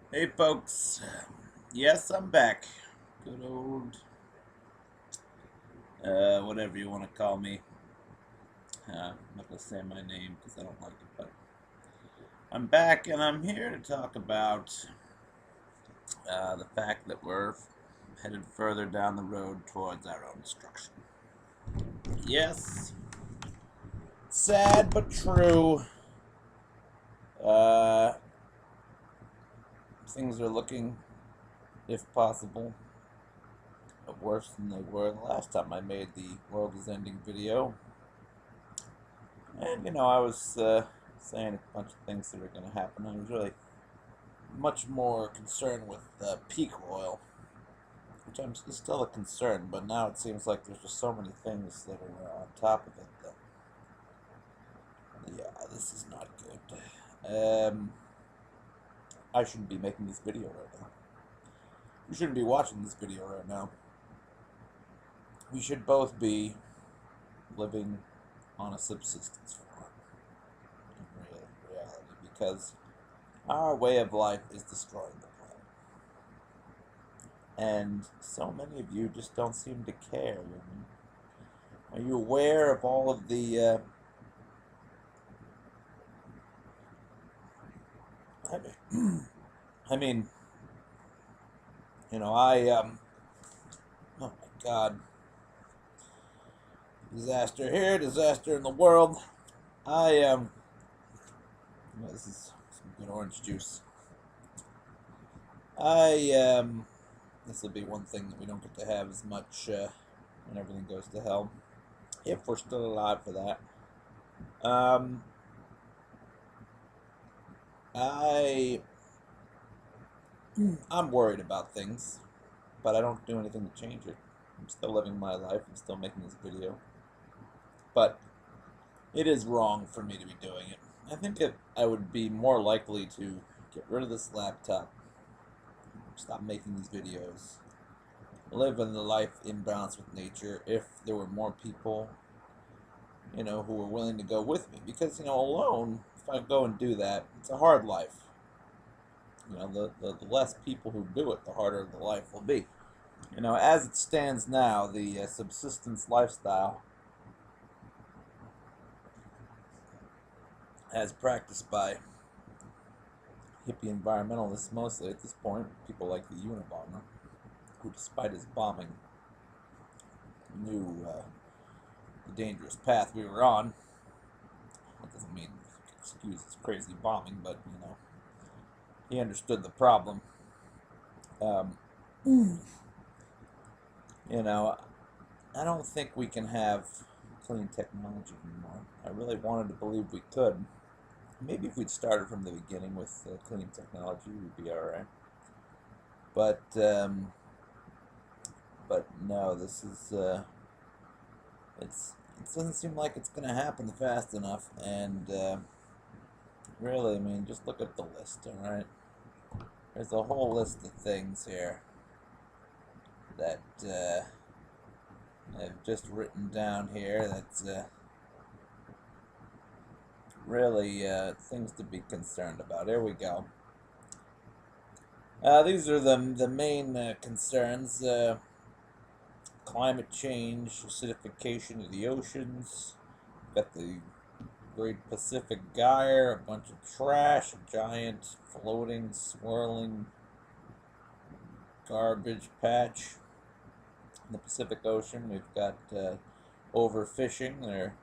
Hey folks, yes, I'm back. Good old, whatever you want to call me. I'm not gonna say my name because I don't like it, but I'm back and I'm here to talk about the fact that we're headed further down the road towards our own destruction. Yes, sad but true. Uh, Things are looking, if possible, worse than they were the last time I made the world is ending video. And, I was saying a bunch of things that are going to happen. I was really much more concerned with peak oil, which is still a concern, but now it seems like there's just so many things that are on top of it that, yeah, this is not good. I shouldn't be making this video right now. You shouldn't be watching this video right now. We should both be living on a subsistence farm in reality because our way of life is destroying the planet. And so many of you just don't seem to care. Are you aware of all of the? I mean, I mean, oh my God, disaster here, disaster in the world. This is some good orange juice. This will be one thing that we don't get to have as much when everything goes to hell, if we're still alive for that. Um, I I'm worried about things, but I don't do anything to change it. I'm still living my life. I'm still making this video, but it is wrong for me to be doing it. I think that I would be more likely to get rid of this laptop, stop making these videos, live in the life in balance with nature if there were more people, who were willing to go with me. Because, alone, if I go and do that, it's a hard life. The less people who do it, the harder the life will be. As it stands now, the subsistence lifestyle, as practiced by hippie environmentalists mostly at this point, people like the Unabomber, who, despite his bombing, knew the dangerous path we were on. That doesn't mean excuse his crazy bombing, but he understood the problem. Um, I don't think we can have clean technology anymore. I really wanted to believe we could. Maybe if we'd started from the beginning with clean technology, we'd be all right. But no, this is it doesn't seem like it's going to happen fast enough. And really, I mean, just look at the list. All right, there's a whole list of things here that I've just written down here. That's really things to be concerned about. Here we go. These are the main concerns. Climate change, acidification of the oceans. Got the Great Pacific Gyre, a bunch of trash, a giant floating, swirling garbage patch. In the Pacific Ocean, we've got overfishing. There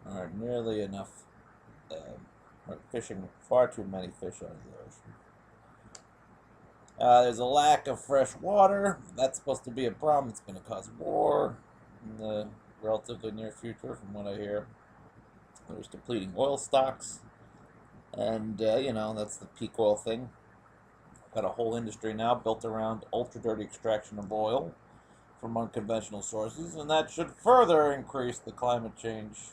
aren't nearly enough, we're fishing far too many fish out of the ocean. There's a lack of fresh water. That's supposed to be a problem. It's going to cause war in the relatively near future, from what I hear. There's depleting oil stocks. And, that's the peak oil thing. Got a whole industry now built around ultra dirty extraction of oil from unconventional sources, and that should further increase the climate change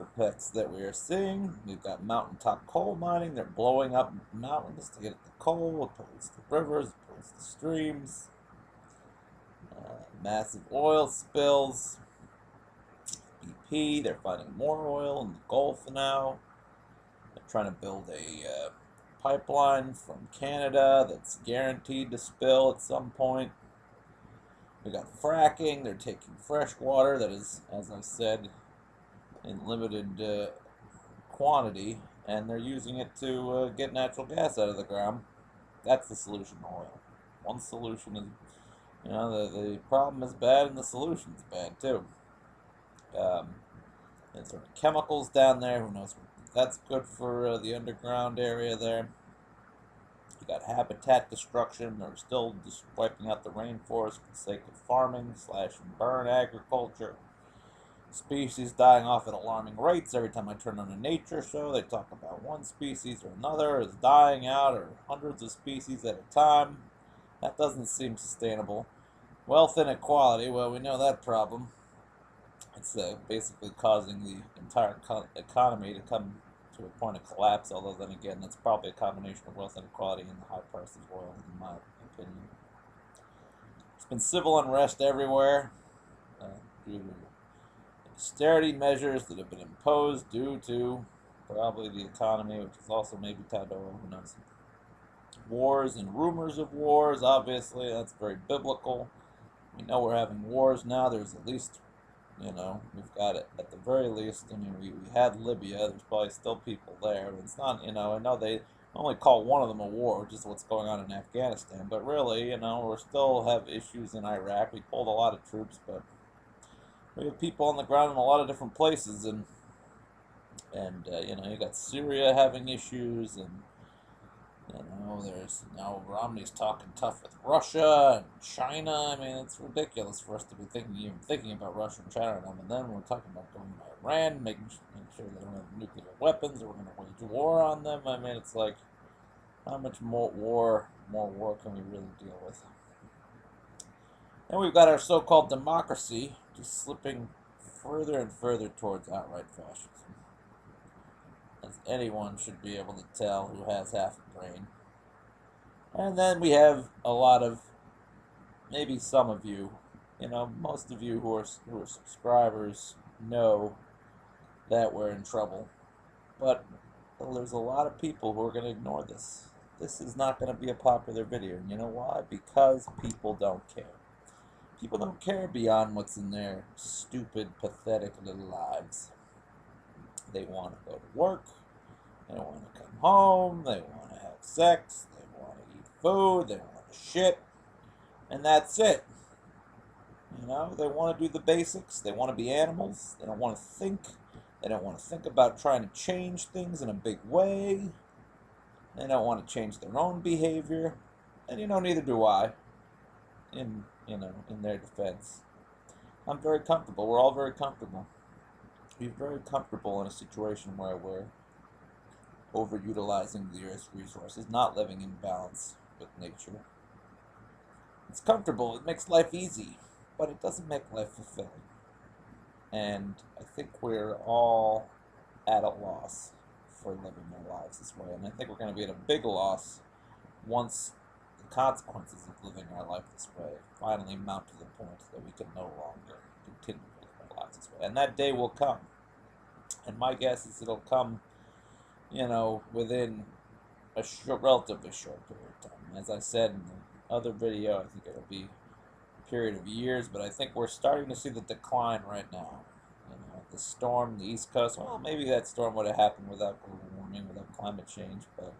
effects that we are seeing. We've got mountaintop coal mining. They're blowing up mountains to get at the coal. It pollutes the rivers, it pollutes the streams. Massive oil spills. BP, they're finding more oil in the Gulf now. They're trying to build a pipeline from Canada that's guaranteed to spill at some point. We got fracking. They're taking fresh water that is, as I said, in limited quantity, and they're using it to get natural gas out of the ground. That's the solution to oil. One solution is, the problem is bad and the solution is bad too. And sort of chemicals down there. Who knows if that's good for the underground area there. You got habitat destruction. They're still just wiping out the rainforest for the sake of farming / burn agriculture. Species dying off at alarming rates. Every time I turn on a nature show, they talk about one species or another is dying out, or hundreds of species at a time. That doesn't seem sustainable. Wealth inequality, well, we know that problem. It's basically causing the entire economy to come to a point of collapse, although then again, that's probably a combination of wealth inequality and the high price of oil, in my opinion. There's been civil unrest everywhere due to austerity measures that have been imposed due to probably the economy, which is also maybe tied to oil, who knows. Wars and rumors of wars, obviously, that's very biblical. We know we're having wars now. There's at least, we've got it at the very least. I mean, we had Libya. There's probably still people there. But it's not, I know they only call one of them a war, which is what's going on in Afghanistan. But really, we still have issues in Iraq. We pulled a lot of troops, but we have people on the ground in a lot of different places. And you got Syria having issues, and there's now Romney's talking tough with Russia and China. I mean, it's ridiculous for us to be even thinking about Russia and China right now. And then we're talking about going to Iran, making sure they don't have nuclear weapons, or we're going to wage war on them. I mean, it's like, how much more war can we really deal with? And we've got our so-called democracy just slipping further and further towards outright fascism, as anyone should be able to tell who has half a brain. And then we have a lot of, maybe some of you, most of you who are subscribers know that we're in trouble. But there's a lot of people who are going to ignore this. This is not going to be a popular video. And you know why? Because people don't care. People don't care beyond what's in their stupid, pathetic little lives. They want to go to work. They want to come home. They want to have sex. They want to eat food. They want to shit. And that's it. They want to do the basics. They want to be animals. They don't want to think. They don't want to think about trying to change things in a big way. They don't want to change their own behavior. And, neither do I. In their defense. I'm very comfortable. We're all very comfortable. We're very comfortable in a situation where we're overutilizing the Earth's resources, not living in balance with nature. It's comfortable. It makes life easy, but it doesn't make life fulfilling. And I think we're all at a loss for living our lives this way. And I think we're going to be at a big loss once the consequences of living our life this way finally mount to the point that we can no longer continue to live our lives this way. And that day will come. And my guess is it'll come, within a relatively short period of time. As I said in the other video, I think it'll be a period of years, but I think we're starting to see the decline right now. The storm, the East Coast, well, maybe that storm would have happened without global warming, without climate change, but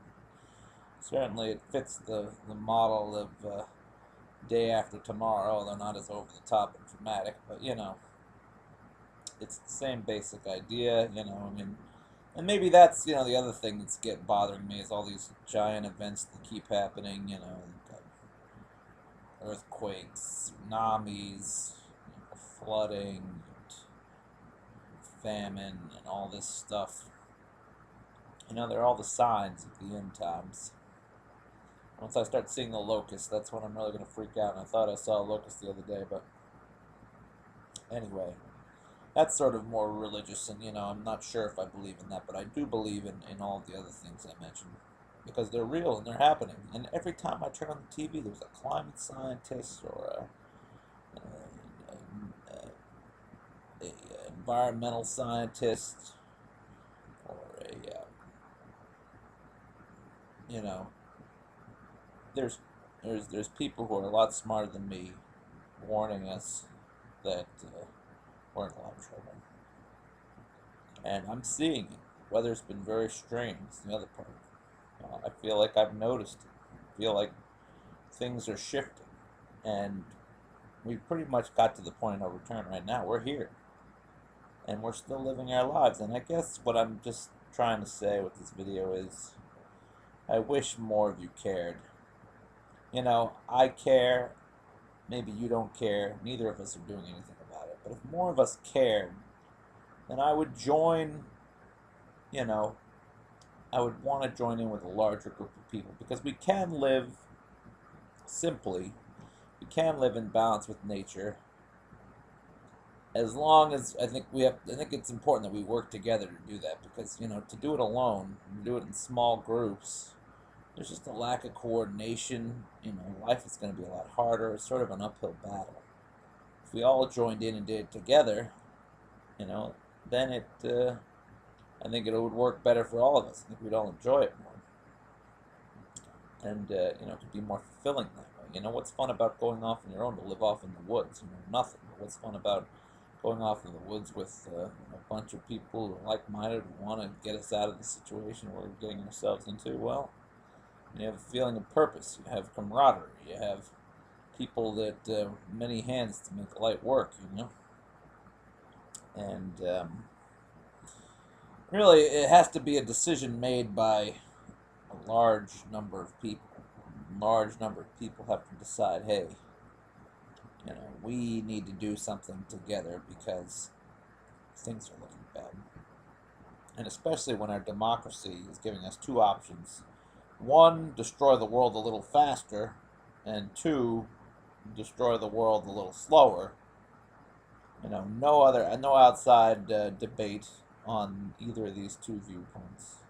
certainly it fits the model of day after tomorrow, although not as over the top and dramatic, but it's the same basic idea, and maybe that's, the other thing that's bothering me is all these giant events that keep happening, earthquakes, tsunamis, flooding, famine, and all this stuff. They're all the signs of the end times. Once I start seeing the locusts, that's when I'm really going to freak out. And I thought I saw a locust the other day, but anyway, that's sort of more religious, and I'm not sure if I believe in that, but I do believe in all of the other things I mentioned, because they're real and they're happening. And every time I turn on the TV, there's a climate scientist or a environmental scientist or you know, there's there's people who are a lot smarter than me warning us that we're in a lot of trouble. And I'm seeing it. Weather's been very strange. It's the other part. I feel like I've noticed it. I feel like things are shifting. And we've pretty much got to the point of no return right now. We're here. And we're still living our lives. And I guess what I'm just trying to say with this video is I wish more of you cared. You know, I care. Maybe you don't care. Neither of us are doing anything about it. But if more of us cared, then I would join, you know, I would want to join in with a larger group of people, because we can live simply, we can live in balance with nature, as long as I think it's important that we work together to do that, because, you know, to do it alone, to do it in small groups, there's just a lack of coordination. You know, life is going to be a lot harder. It's sort of an uphill battle. If we all joined in and did it together, you know, then I think it would work better for all of us. I think we'd all enjoy it more. And, you know, it could be more fulfilling that way. You know, what's fun about going off on your own to live off in the woods? You know, nothing. But what's fun about going off in the woods with a bunch of people who are like-minded, who want to get us out of the situation we're getting ourselves into? Well, you have a feeling of purpose. You have camaraderie. You have people that many hands to make light work, you know? And really, it has to be a decision made by a large number of people. A large number of people have to decide, hey, you know, we need to do something together because things are looking bad. And especially when our democracy is giving us two options. One, destroy the world a little faster, and two, destroy the world a little slower. You know, no outside debate on either of these two viewpoints.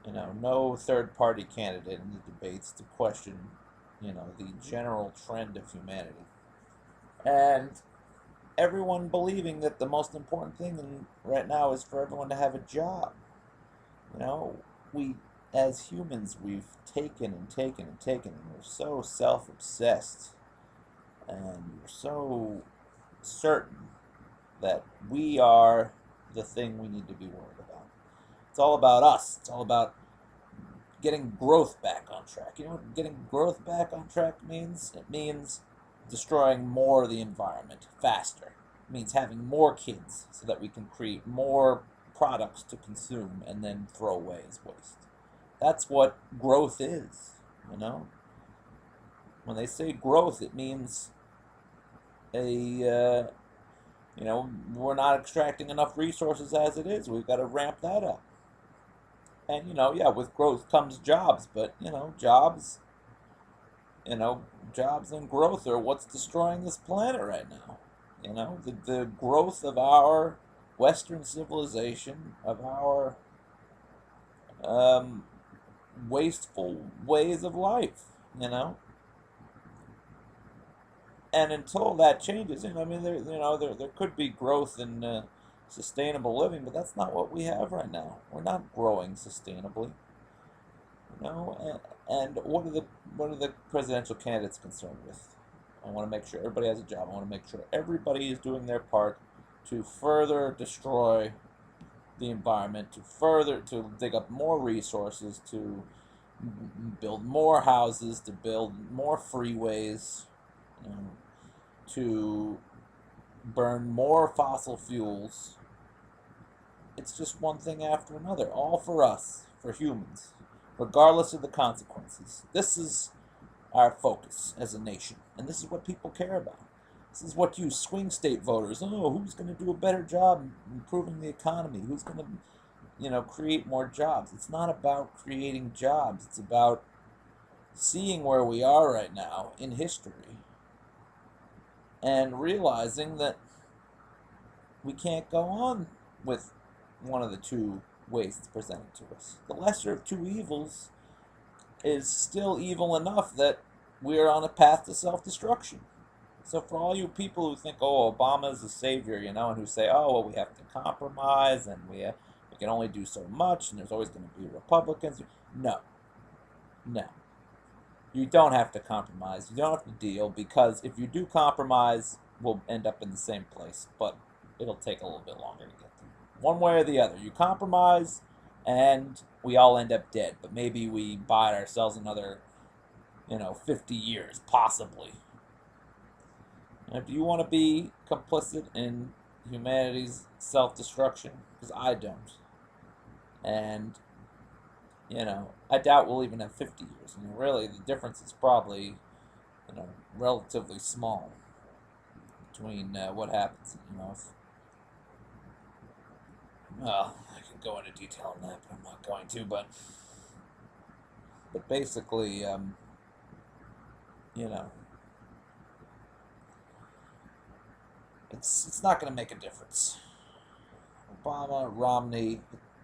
You know, no third-party candidate in the debates to question, you know, the general trend of humanity. And everyone believing that the most important thing right now is for everyone to have a job. You know, as humans, we've taken and taken and taken, and we're so self-obsessed, and we're so certain that we are the thing we need to be worried about. It's all about us. It's all about getting growth back on track. You know what getting growth back on track means? It means destroying more of the environment faster. It means having more kids so that we can create more products to consume and then throw away as waste. That's what growth is, you know? When they say growth, it means you know, we're not extracting enough resources as it is. We've got to ramp that up. And, you know, yeah, with growth comes jobs, but, you know, jobs and growth are what's destroying this planet right now. You know, the growth of our Western civilization, of our wasteful ways of life, you know. And until that changes, you know, I mean, there could be growth in sustainable living, but that's not what we have right now. We're not growing sustainably, you know. And what are the presidential candidates concerned with? I want to make sure everybody has a job. I want to make sure everybody is doing their part to further destroy the environment, to dig up more resources, to build more houses, to build more freeways, you know, to burn more fossil fuels. It's just one thing after another, all for us, for humans, regardless of the consequences. This is our focus as a nation, and this is what people care about. This is what you swing state voters, who's going to do a better job improving the economy? Who's going to, you know, create more jobs? It's not about creating jobs. It's about seeing where we are right now in history and realizing that we can't go on with one of the two ways it's presented to us. The lesser of two evils is still evil enough that we are on a path to self-destruction. So for all you people who think, oh, Obama is a savior, you know, and who say, oh, well, we have to compromise and we can only do so much and there's always going to be Republicans. No. No. You don't have to compromise. You don't have to deal, because if you do compromise, we'll end up in the same place, but it'll take a little bit longer to get there. One way or the other. You compromise, and we all end up dead, but maybe we buy ourselves another, 50 years, possibly. Now, do you want to be complicit in humanity's self-destruction? Because I don't. And, I doubt we'll even have 50 years. Really, the difference is probably, relatively small between what happens. Well, I could go into detail on that, but I'm not going to. But basically, you know, it's not going to make a difference. Obama, Romney,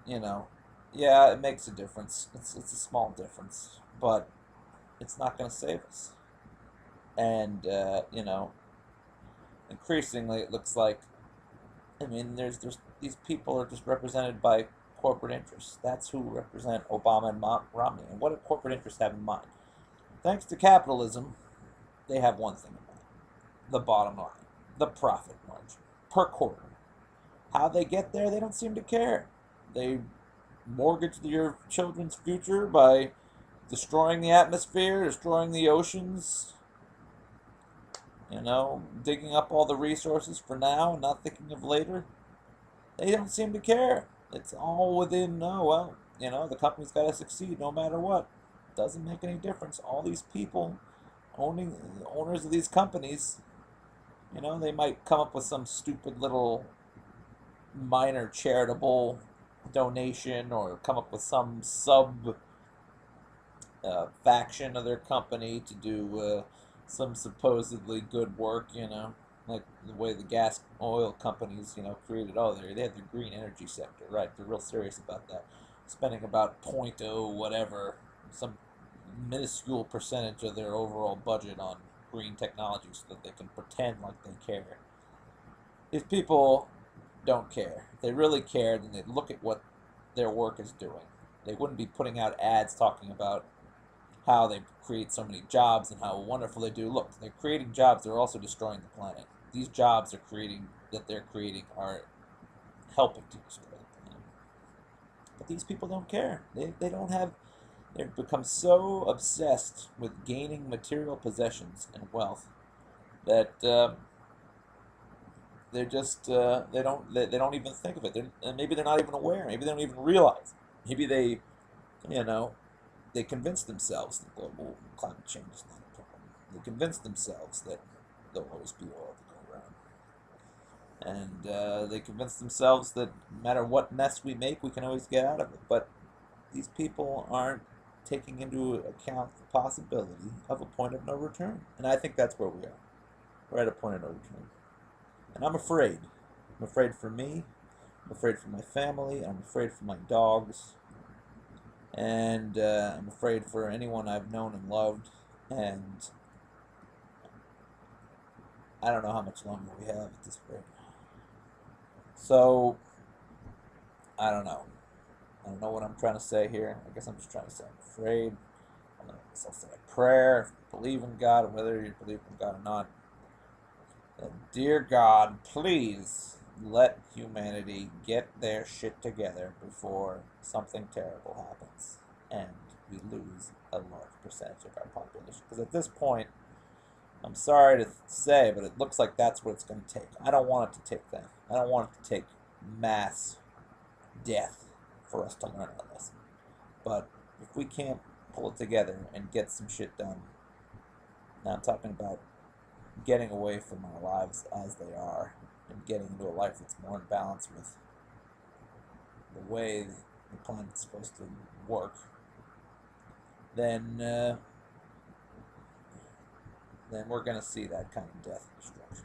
you know, yeah, it makes a difference. It's a small difference, but it's not going to save us. And increasingly, it looks like, there's these people are just represented by corporate interests. That's who represent Obama and Romney. And what do corporate interests have in mind? Thanks to capitalism, they have one thing in mind: the bottom line, the profit margin per quarter. How they get there, they don't seem to care. They mortgage your children's future by destroying the atmosphere, destroying the oceans, digging up all the resources for now, not thinking of later. They don't seem to care. It's all within, oh, well, the company's got to succeed no matter what. Doesn't make any difference. All these people owners of these companies, they might come up with some stupid little minor charitable donation, or come up with some sub faction of their company to do some supposedly good work, like the way the gas oil companies, created. Oh, they had the green energy sector, right? They're real serious about that, spending about point oh whatever, some minuscule percentage of their overall budget on green technology so that they can pretend like they care. These people don't care. If they really cared, then they'd look at what their work is doing. They wouldn't be putting out ads talking about how they create so many jobs and how wonderful they do. Look, they're creating jobs, they're also destroying the planet. These jobs they're creating are helping to destroy the planet. But these people don't care. They don't have, they've become so obsessed with gaining material possessions and wealth that they're just they don't even think of it. And maybe they're not even aware. Maybe they don't even realize. Maybe you know they convince themselves that global climate change is not a problem. They convince themselves that there'll always be oil to go around, and they convince themselves that no matter what mess we make, we can always get out of it. But these people aren't taking into account the possibility of a point of no return, and I think that's where we are. We're at a point of no return. And I'm afraid. I'm afraid for me. I'm afraid for my family. I'm afraid for my dogs. And I'm afraid for anyone I've known and loved. And I don't know how much longer we have at this rate. So, I don't know. I don't know what I'm trying to say here. I guess I'm just trying to say I'm afraid. I guess I'll say a prayer if you believe in God, whether you believe in God or not. Dear God, please let humanity get their shit together before something terrible happens and we lose a large percentage of our population. Because at this point, I'm sorry to say, but it looks like that's what it's going to take. I don't want it to take that. I don't want it to take mass death for us to learn our lesson. But if we can't pull it together and get some shit done, now I'm talking about getting away from our lives as they are and getting into a life that's more in balance with the way the planet's supposed to work, then we're going to see that kind of death and destruction.